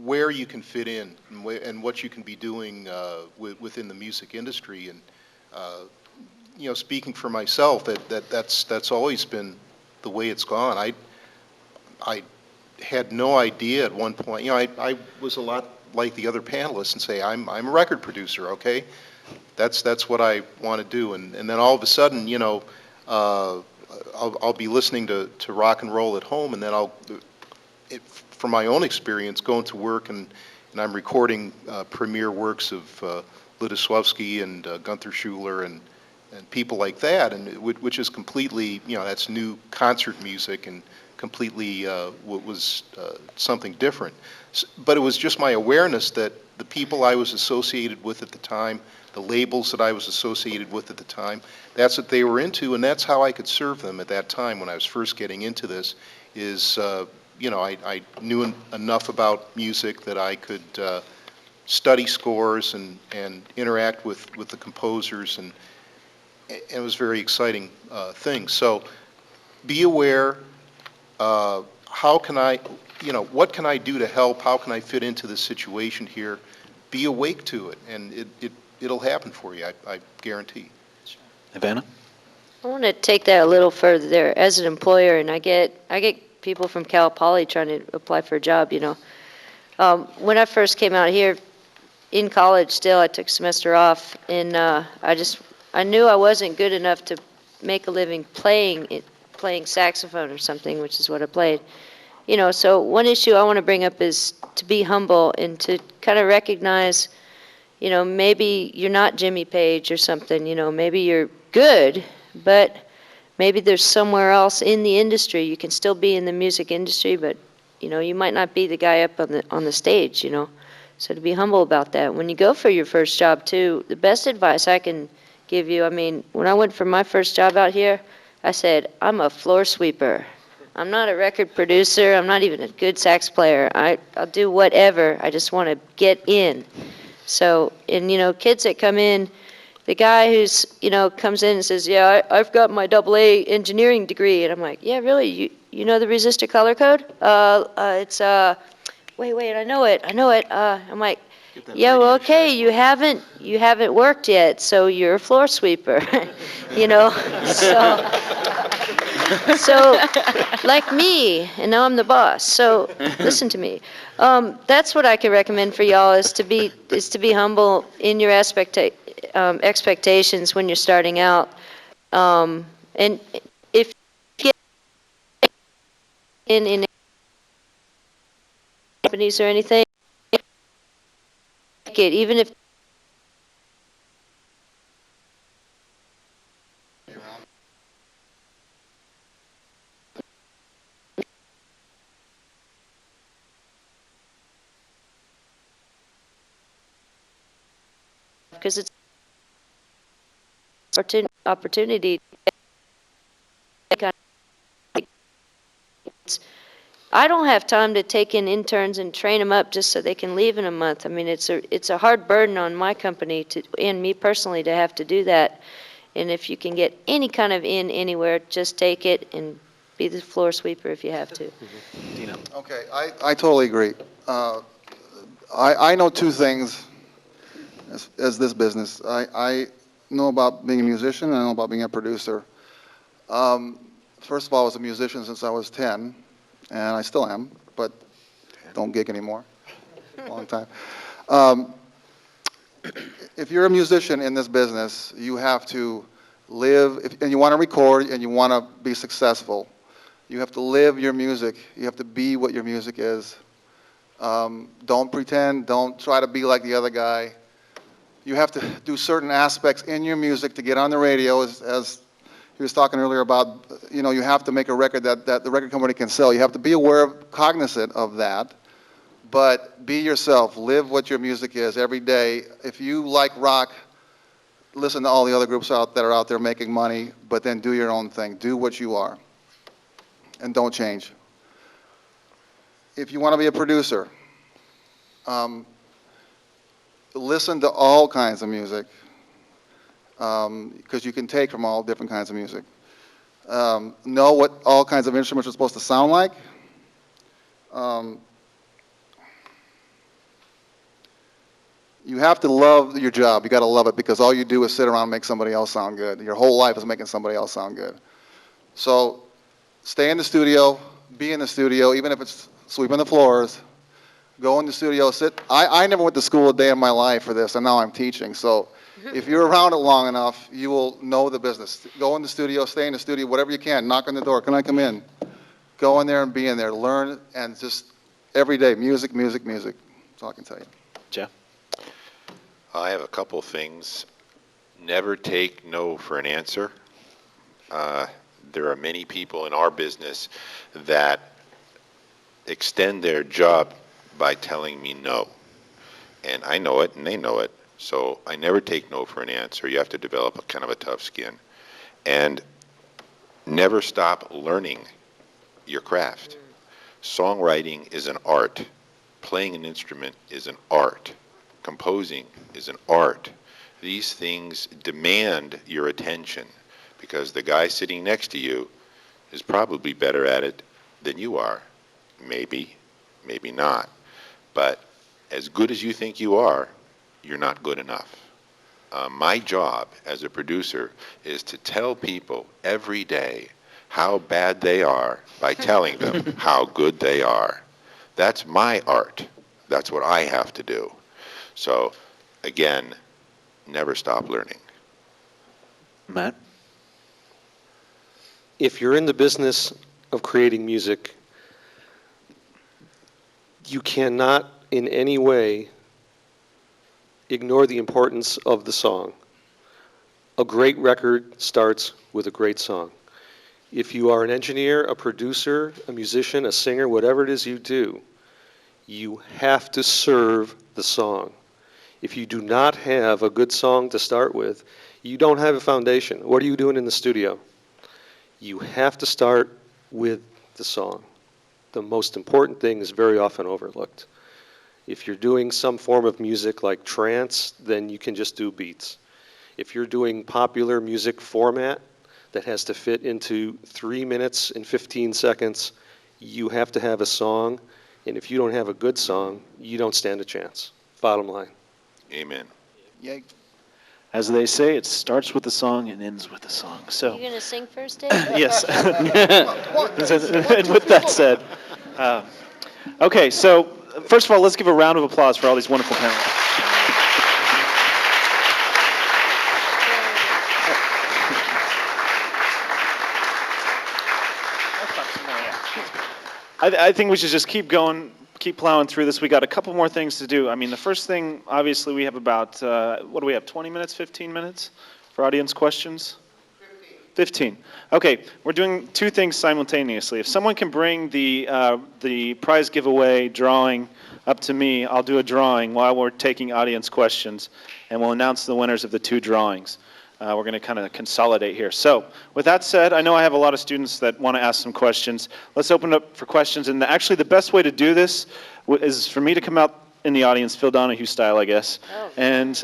where you can fit in and what you can be doing within the music industry. And speaking for myself, that's always been the way it's gone. I had no idea at one point. I was a lot like the other panelists and say, I'm a record producer, okay? That's what I want to do. And then all of a sudden, I'll be listening to rock and roll at home, and then from my own experience, going to work and I'm recording premiere works of Ludosławski and Gunther Schuller and people like that, and which is completely, that's new concert music and completely was something different. But it was just my awareness that the people I was associated with at the time, the labels that I was associated with at the time, that's what they were into, and that's how I could serve them at that time when I was first getting into this, is, I knew enough about music that I could study scores and interact with the composers, and it was a very exciting thing. So be aware, how can I, what can I do to help? How can I fit into this situation here? Be awake to it, and it'll happen for you, I guarantee. Ivana? I want to take that a little further there. As an employer, and I get people from Cal Poly trying to apply for a job, When I first came out here, in college still, I took a semester off, and I knew I wasn't good enough to make a living playing saxophone or something, which is what I played. So one issue I want to bring up is to be humble and to kind of recognize, maybe you're not Jimmy Page or something, maybe you're good, but maybe there's somewhere else in the industry. You can still be in the music industry, but, you might not be the guy up on the stage, So to be humble about that. When you go for your first job, too, the best advice I can give you, when I went for my first job out here, I said, I'm a floor sweeper. I'm not a record producer. I'm not even a good sax player. I'll do whatever. I just want to get in. So, and, kids that come in, the guy who's, comes in and says, yeah, I've got my AA engineering degree. And I'm like, yeah, really? You know the resistor color code? It's, wait, I know it. I'm like, yeah, well, okay, you haven't worked yet, so you're a floor sweeper, so like me, and now I'm the boss. So listen to me. That's what I can recommend for y'all is to be humble in your expectations when you're starting out, and if you get in companies or anything, even if because it's opportunity. I don't have time to take in interns and train them up just so they can leave in a month. It's a hard burden on my company and me personally to have to do that. And if you can get any kind of in anywhere, just take it and be the floor sweeper if you have to. Dino. Okay, I totally agree. I know two things as this business. I know about being a musician and I know about being a producer. First of all, I was a musician since I was 10, and I still am, but don't gig anymore. Long time. If you're a musician in this business, you have to live, and you want to record and you want to be successful, you have to live your music. You have to be what your music is. Don't pretend. Don't try to be like the other guy. You have to do certain aspects in your music to get on the radio, as he was talking earlier about, you have to make a record that the record company can sell. You have to be cognizant of that, but be yourself. Live what your music is every day. If you like rock, listen to all the other groups that are out there making money, but then do your own thing. Do what you are, and don't change. If you want to be a producer, listen to all kinds of music, because you can take from all different kinds of music. Know what all kinds of instruments are supposed to sound like. You have to love your job. You got to love it because all you do is sit around and make somebody else sound good. Your whole life is making somebody else sound good. So stay in the studio, be in the studio, even if it's sweeping the floors. Go in the studio, sit. I never went to school a day in my life for this, and now I'm teaching. So if you're around it long enough, you will know the business. Go in the studio, stay in the studio, whatever you can. Knock on the door. Can I come in? Go in there and be in there. Learn and just every day, music, music, music. That's all I can tell you. Jeff? I have a couple things. Never take no for an answer. There are many people in our business that extend their job by telling me no. And I know it and they know it. So I never take no for an answer. You have to develop a kind of a tough skin. And never stop learning your craft. Songwriting is an art. Playing an instrument is an art. Composing is an art. These things demand your attention because the guy sitting next to you is probably better at it than you are. Maybe, maybe not. But as good as you think you are, you're not good enough. My job as a producer is to tell people every day how bad they are by telling them how good they are. That's my art. That's what I have to do. So, again, never stop learning. Matt? If you're in the business of creating music, you cannot in any way ignore the importance of the song. A great record starts with a great song. If you are an engineer, a producer, a musician, a singer, whatever it is you do, you have to serve the song. If you do not have a good song to start with, you don't have a foundation. What are you doing in the studio? You have to start with the song. The most important thing is very often overlooked. If you're doing some form of music like trance, then you can just do beats. If you're doing popular music format that has to fit into 3 minutes and 15 seconds, you have to have a song. And if you don't have a good song, you don't stand a chance. Bottom line. Amen. Yeah. As they say, it starts with the song and ends with the song. So, You gonna sing first, Dave? yes. And with that said, okay, so first of all, let's give a round of applause for all these wonderful panelists. I think we should just keep going, keep plowing through this. We got a couple more things to do. I mean, the first thing, obviously, we have about, what do we have, 20 minutes, 15 minutes for audience questions? 15. Okay, we're doing two things simultaneously. If someone can bring the prize giveaway drawing up to me, I'll do a drawing while we're taking audience questions, and we'll announce the winners of the two drawings. We're going to kind of consolidate here. So with that said, I know I have a lot of students that want to ask some questions. Let's open up for questions. And actually, the best way to do this is for me to come out in the audience, Phil Donahue style, I guess. Oh. And